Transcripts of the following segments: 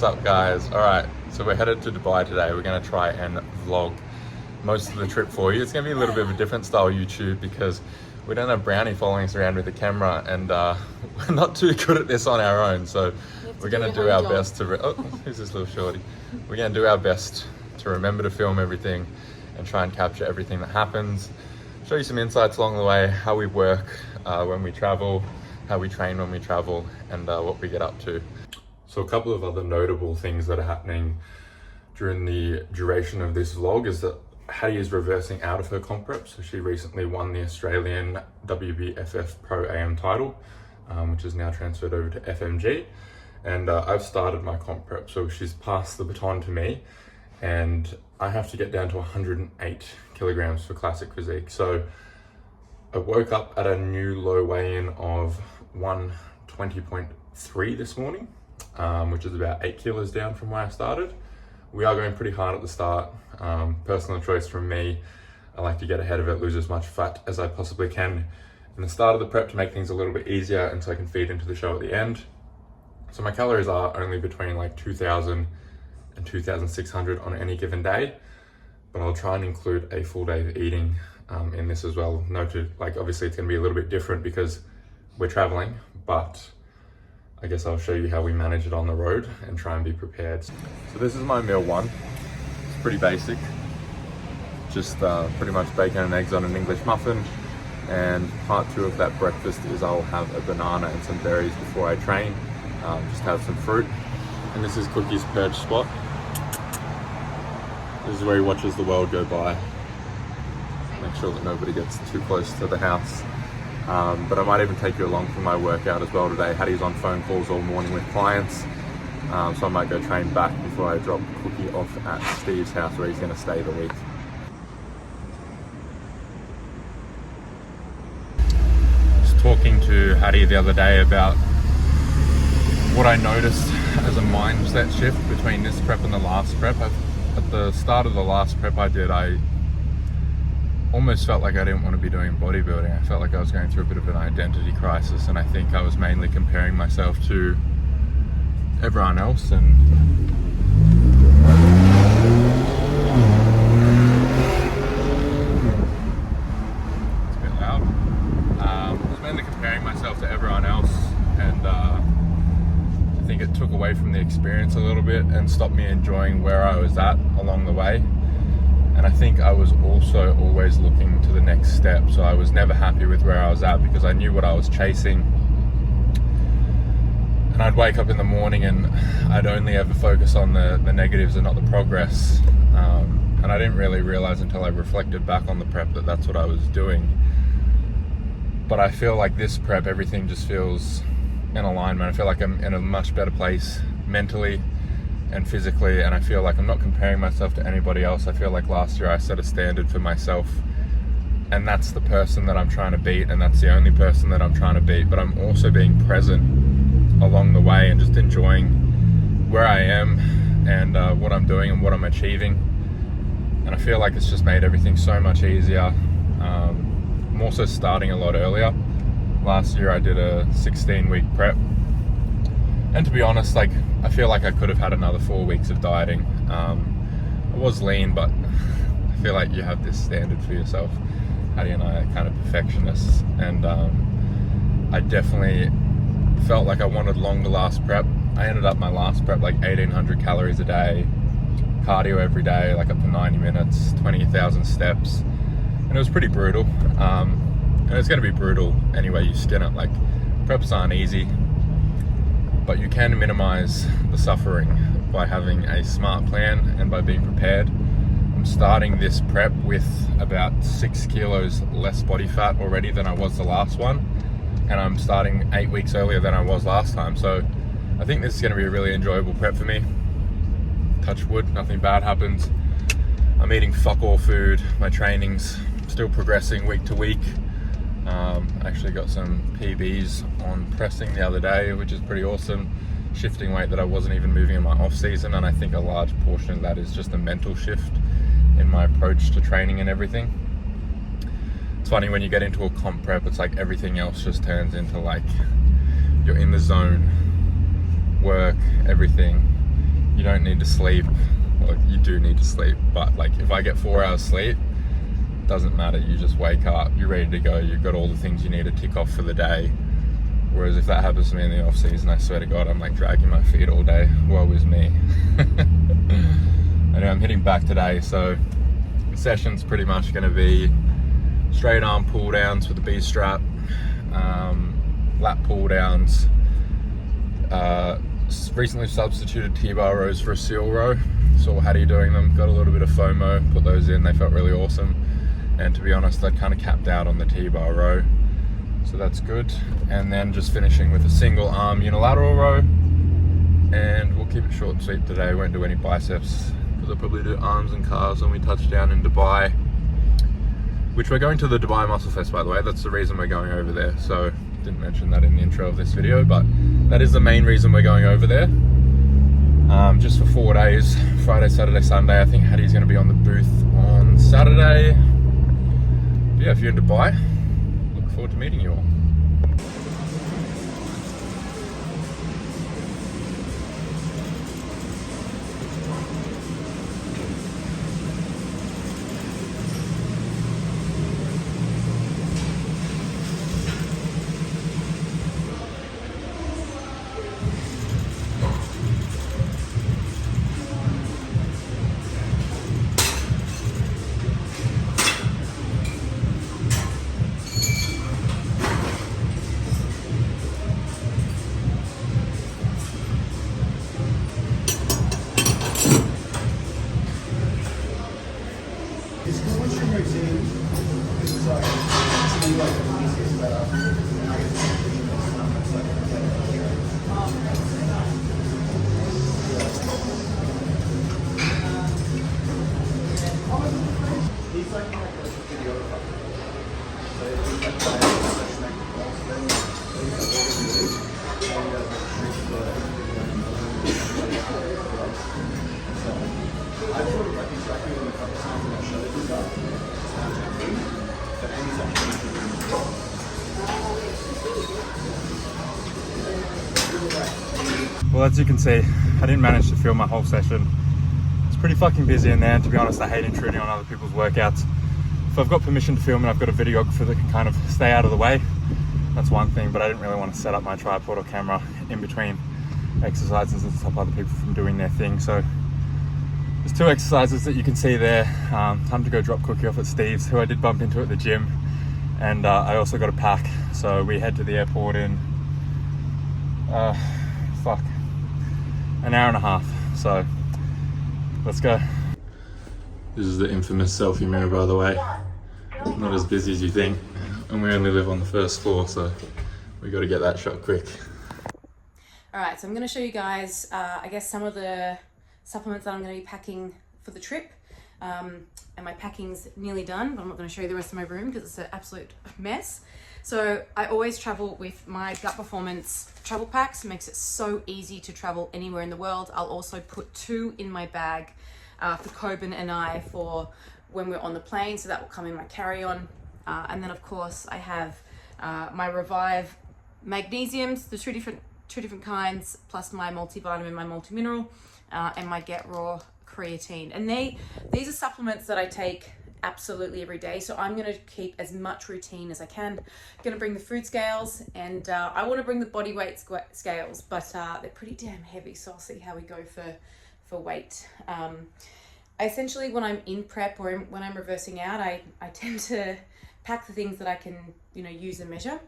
What's up, guys? All right, so we're headed to Dubai today. We're gonna try and vlog most of the trip for you. It's gonna be a little bit of a different style YouTube because we don't have Brownie following us around with the camera, and we're not too good at this on our own. So we're gonna do our best to. Oh, who's this little shorty? We're gonna do our best to remember to film everything and try and capture everything that happens. Show you some insights along the way, how we work when we travel, how we train when we travel, and what we get up to. So a couple of other notable things that are happening during the duration of this vlog is that Hattie is reversing out of her comp prep. So she recently won the Australian WBFF Pro AM title, which is now transferred over to FMG. And I've started my comp prep, so she's passed the baton to me, and I have to get down to 108 kilograms for classic physique. So I woke up at a new low weigh-in of 120.3 this morning, which is about 8 kilos down from where I started. We are going pretty hard at the start. Personal choice from me. I like to get ahead of it, lose as much fat as I possibly can in the start of the prep to make things a little bit easier, and so I can feed into the show at the end. So my calories are only between like 2,000 and 2,600 on any given day, but I'll try and include a full day of eating in this as well. Noted, like obviously it's gonna be a little bit different because we're traveling, but I guess I'll show you how we manage it on the road and try and be prepared. So this is my meal one. It's pretty basic. Just pretty much bacon and eggs on an English muffin. And part two of that breakfast is I'll have a banana and some berries before I train. Just have some fruit. And this is Cookie's perch spot. This is where he watches the world go by. Make sure that nobody gets too close to the house. But I might even take you along for my workout as well today. Hattie's on phone calls all morning with clients, so I might go train back before I drop Cookie off at Steve's house where he's going to stay the week. I was talking to Hattie the other day about what I noticed as a mindset shift between this prep and the last prep. At the start of the last prep I did, I almost felt like I didn't want to be doing bodybuilding. I felt like I was going through a bit of an identity crisis, and I think I was mainly comparing myself to everyone else. And it's a bit loud. I was mainly comparing myself to everyone else, and I think it took away from the experience a little bit and stopped me enjoying where I was at along the way. And I think I was also always looking to the next step. So I was never happy with where I was at because I knew what I was chasing. And I'd wake up in the morning and I'd only ever focus on the negatives and not the progress. And I didn't really realize until I reflected back on the prep that that's what I was doing. But I feel like this prep, everything just feels in alignment. I feel like I'm in a much better place mentally and physically, and I feel like I'm not comparing myself to anybody else. I feel like last year I set a standard for myself, and that's the person that I'm trying to beat, and that's the only person that I'm trying to beat. But I'm also being present along the way and just enjoying where I am and what I'm doing and what I'm achieving. And I feel like it's just made everything so much easier. I'm also starting a lot earlier. Last year I did a 16-week prep, and to be honest, like, I feel like I could have had another 4 weeks of dieting. I was lean, but I feel like you have this standard for yourself. Hattie and I are kind of perfectionists, and I definitely felt like I wanted longer last prep. I ended up my last prep like 1,800 calories a day, cardio every day, like up to 90 minutes, 20,000 steps, and it was pretty brutal. And it's going to be brutal anyway you skin it. Like, preps aren't easy, but you can minimize the suffering by having a smart plan and by being prepared. I'm starting this prep with about 6 kilos less body fat already than I was the last one, and I'm starting 8 weeks earlier than I was last time. So I think this is going to be a really enjoyable prep for me. Touch wood, nothing bad happens. I'm eating fuck all food. My training's still progressing week to week. I actually got some PBs on pressing the other day, which is pretty awesome. Shifting weight that I wasn't even moving in my off season, and I think a large portion of that is just a mental shift in my approach to training and everything. It's funny when you get into a comp prep, it's like everything else just turns into like you're in the zone, work, everything. you don't need to sleep. Well, you do need to sleep, but like if I get 4 hours sleep, doesn't matter. You just wake up, you're ready to go, you've got all the things you need to tick off for the day. Whereas if that happens to me in the off season, I swear to God, I'm like dragging my feet all day. Woe is me. Anyway, I'm hitting back today, so the session's pretty much going to be straight arm pull downs with the B strap, lat pull downs. Recently substituted T-bar rows for a seal row. Saw Hattie doing them, got a little bit of FOMO, put those in, they felt really awesome. And to be honest, I kind of capped out on the T-bar row, so that's good. And then just finishing with a single arm unilateral row, and we'll keep it short and sweet today. Won't do any biceps because I'll probably do arms and calves when we touch down in Dubai, which we're going to the Dubai Muscle Fest, by the way. That's the reason we're going over there. So didn't mention that in the intro of this video, but that is the main reason we're going over there. Just for 4 days, Friday, Saturday, Sunday. I think Hattie's going to be on the booth on Saturday. But yeah, if you're in Dubai, look forward to meeting you all. Well, as you can see, I didn't manage to film my whole session. It's pretty fucking busy in there, and to be honest, I hate intruding on other people's workouts. If I've got permission to film and I've got a videographer that can kind of stay out of the way, that's one thing, but I didn't really want to set up my tripod or camera in between exercises and stop other people from doing their thing. So there's 2 exercises that you can see there. Time to go drop Cookie off at Steve's, who I did bump into at the gym, and I also got a pack, so we head to the airport in an hour and a half, so let's go. This is the infamous selfie mirror, by the way. Not as busy as you think, and we only live on the 1st floor, so we got to get that shot quick. Alright, so I'm going to show you guys, I guess, some of the supplements that I'm going to be packing for the trip. And my packing's nearly done, but I'm not going to show you the rest of my room because it's an absolute mess. So I always travel with my Gut Performance travel packs. It makes it so easy to travel anywhere in the world. I'll also put 2 in my bag for Koben and I for when we're on the plane, so that will come in my carry-on. And then of course I have my Revive magnesiums, the two different kinds, plus my multivitamin, my multimineral, and my Get Raw creatine. And these are supplements that I take absolutely every day, so I'm going to keep as much routine as I can. I'm going to bring the food scales, and I want to bring the body weight scales, but they're pretty damn heavy, so I'll see how we go for weight. I essentially, when I'm in prep or when I'm reversing out, I tend to pack the things that I can use and measure,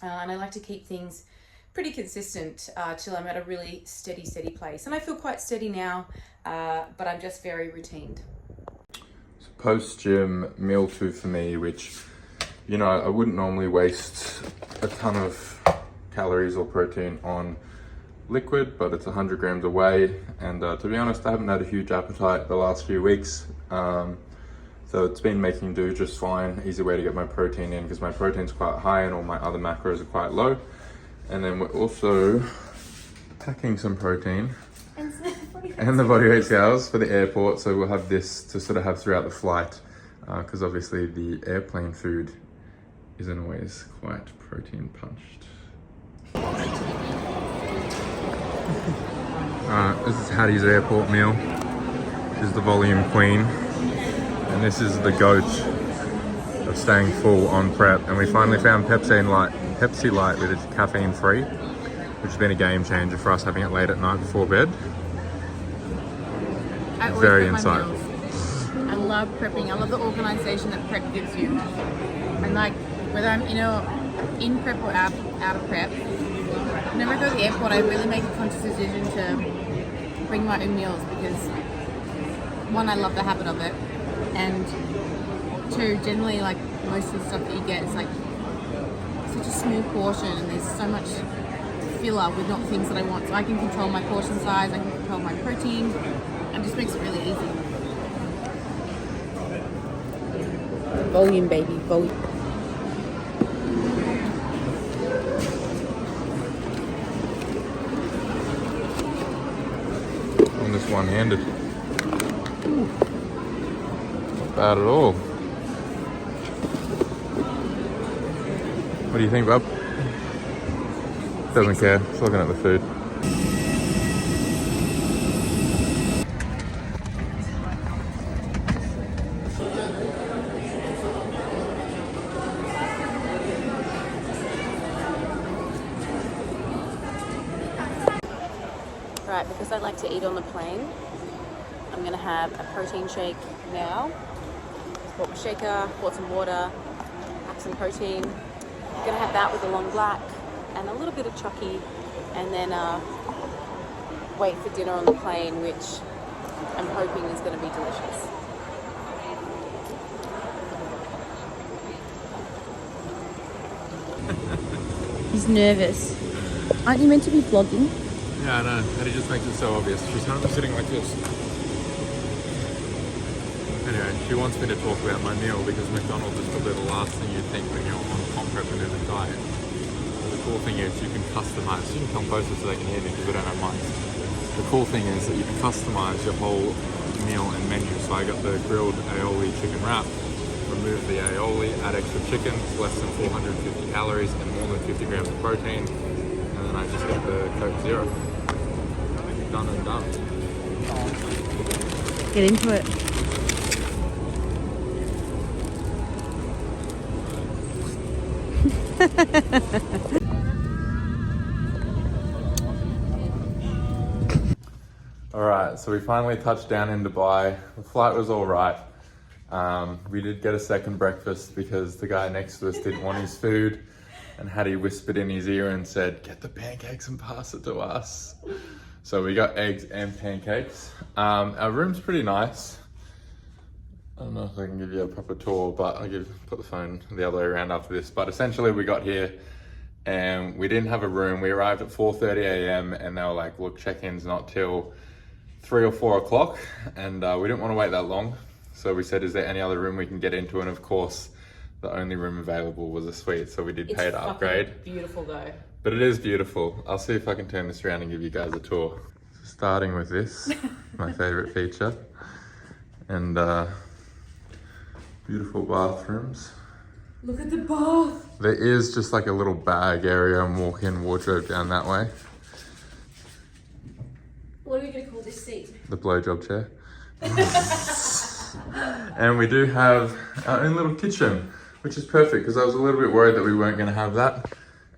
and I like to keep things pretty consistent till I'm at a really steady place. And I feel quite steady now, but I'm just very routined. Post-gym meal 2 for me, which, I wouldn't normally waste a ton of calories or protein on liquid, but it's 100 grams away, and to be honest, I haven't had a huge appetite the last few weeks, so it's been making do just fine. Easy way to get my protein in because my protein's quite high and all my other macros are quite low. And then we're also packing some protein and the body weight scales for the airport, so we'll have this to sort of have throughout the flight, because obviously the airplane food isn't always quite protein punched. This is Hattie's airport meal. This is the volume queen. And this is the goat of staying full on prep. And we finally found Pepsi Light with its caffeine free, which has been a game changer for us, having it late at night before bed. Very insightful. I love prepping. I love the organisation that prep gives you. And like, whether I'm in prep or out of prep, whenever I go to the airport, I really make a conscious decision to bring my own meals because one, I love the habit of it, and two, generally like most of the stuff that you get is like such a small portion, and there's so much filler with not things that I want. So I can control my portion size, I can control my protein, and it just makes it really easy. Volume, baby, volume. On this one-handed. Not bad at all. What do you think, bub? Doesn't care. Just looking at the food. Right, because I like to eat on the plane, I'm going to have a protein shake now. Bought my shaker, bought some water, have some protein. I'm going to have that with a long black and a little bit of chucky, and then wait for dinner on the plane, which I'm hoping is going to be delicious. He's nervous. Aren't you meant to be vlogging? Yeah, I know. Hattie just makes it so obvious. She's currently sitting like this. Anyway, she wants me to talk about my meal because McDonald's is probably the last thing you'd think when you're on comp prep and there's a diet. The cool thing is you can customize. You can come closer so they can hear me because we don't have mics. The cool thing is that you can customize your whole meal and menu. So I got the grilled aioli chicken wrap. Remove the aioli, add extra chicken, it's less than 450 calories and more than 50 grams of protein. And then I just get the Coke Zero. Done and done. Get into it. Alright, so we finally touched down in Dubai. The flight was alright. We did get a second breakfast because the guy next to us didn't want his food, and Hattie whispered in his ear and said, "Get the pancakes and pass it to us." So we got eggs and pancakes. Our room's pretty nice. I don't know if I can give you a proper tour, but I'll put the phone the other way around after this. But essentially we got here and we didn't have a room. We arrived at 4:30 a.m. and they were like, look, check-in's not till 3 or 4 o'clock. And we didn't want to wait that long. So we said, is there any other room we can get into? And of course, the only room available was a suite. So we did pay to upgrade. Beautiful though. But it is beautiful. I'll see if I can turn this around and give you guys a tour. Starting with this, my favorite feature. And beautiful bathrooms. Look at the bath. There is just like a little bag area and walk-in wardrobe down that way. What are we going to call this seat? The blowjob chair. And we do have our own little kitchen, which is perfect because I was a little bit worried that we weren't going to have that.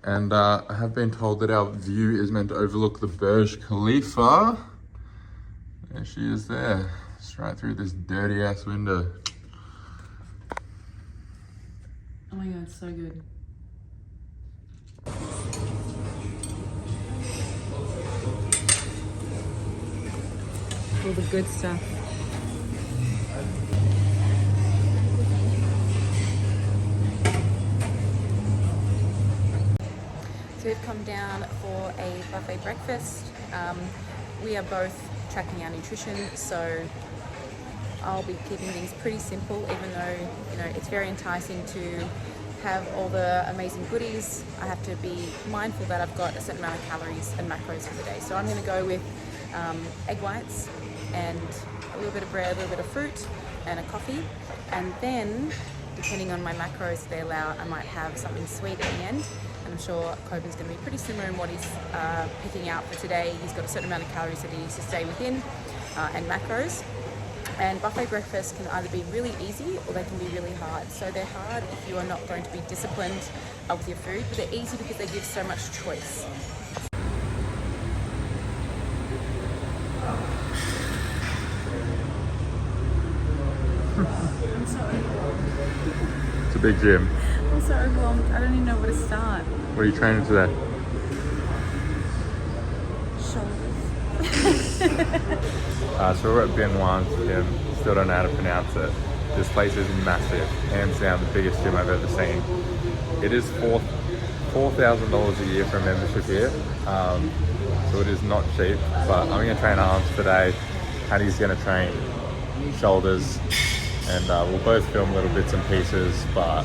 And I have been told that our view is meant to overlook the Burj Khalifa. There she is there. Just right through this dirty ass window. Oh my god, so good. All the good stuff. So we've come down for a buffet breakfast. We are both tracking our nutrition, so I'll be keeping things pretty simple, even though, you know, it's very enticing to have all the amazing goodies. I have to be mindful that I've got a certain amount of calories and macros for the day. So I'm going to go with egg whites and a little bit of bread, a little bit of fruit and a coffee. And then, depending on my macros they allow, I might have something sweet at the end. And I'm sure Koben's going to be pretty similar in what he's picking out for today. He's got a certain amount of calories that he needs to stay within and macros. And buffet breakfasts can either be really easy or they can be really hard. So they're hard if you are not going to be disciplined with your food, but they're easy because they give so much choice. I'm so overwhelmed. It's a big gym. I'm so overwhelmed. I don't even know where to start. What are you training today? Shoulders. So we're at Binous gym. Still don't know how to pronounce it. This place is massive. Hands down the biggest gym I've ever seen. It is $4,000 a year for a membership here. So it is not cheap, but I'm going to train arms today. Hattie's going to train shoulders, and we'll both film little bits and pieces, but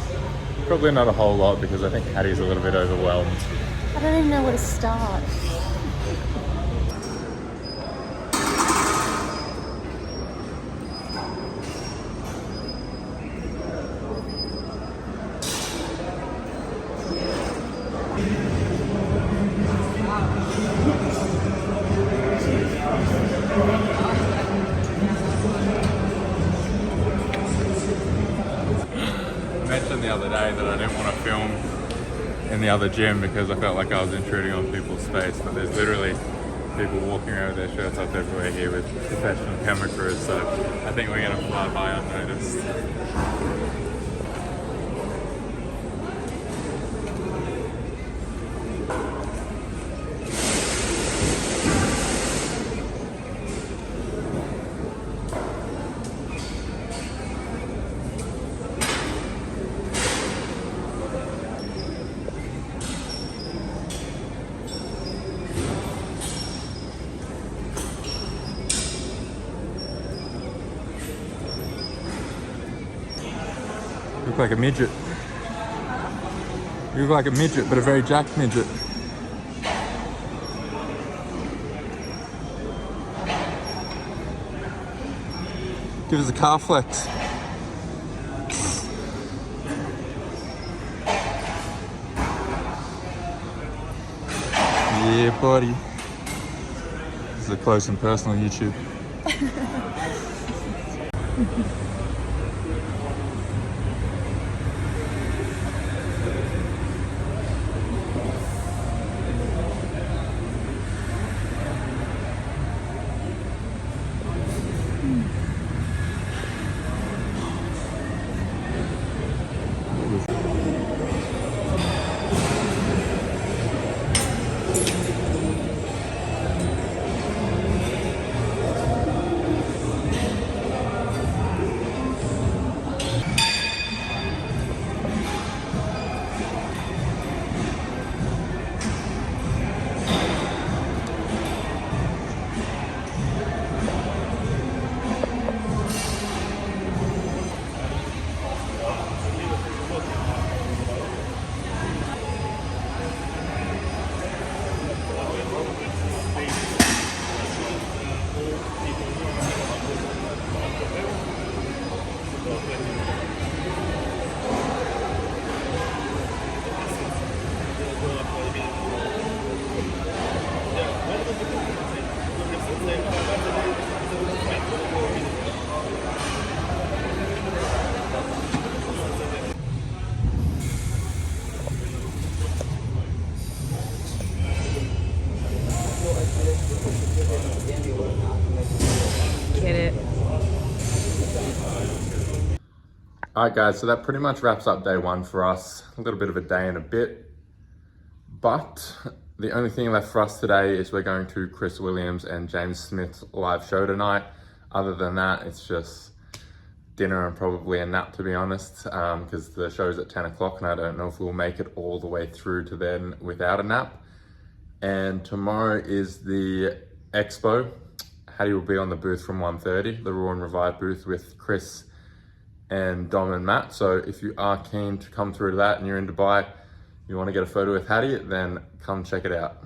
probably not a whole lot because I think Hattie's a little bit overwhelmed. I don't even know where to start. Mentioned the other day that I didn't want to film in the other gym because I felt like I was intruding on people's space, but there's literally people walking around with their shirts off everywhere here with professional camera crews, so I think we're going to fly by unnoticed. You look like a midget. You look like a midget, but a very jacked midget. Give us a calf flex. Yeah, buddy. This is a close and personal YouTube. Get it. Alright guys, so that pretty much wraps up day one for us. A little bit of a day and a bit. But the only thing left for us today is we're going to Chris Williams and James Smith's live show tonight. Other than that, it's just dinner and probably a nap, to be honest, because the show's at 10 o'clock and I don't know if we'll make it all the way through to then without a nap. And tomorrow is the expo. Hattie will be on the booth from 1:30, the Raw and Revive booth with Chris and Dom and Matt. So if you are keen to come through to that and you're in Dubai, you want to get a photo with Hattie, then come check it out.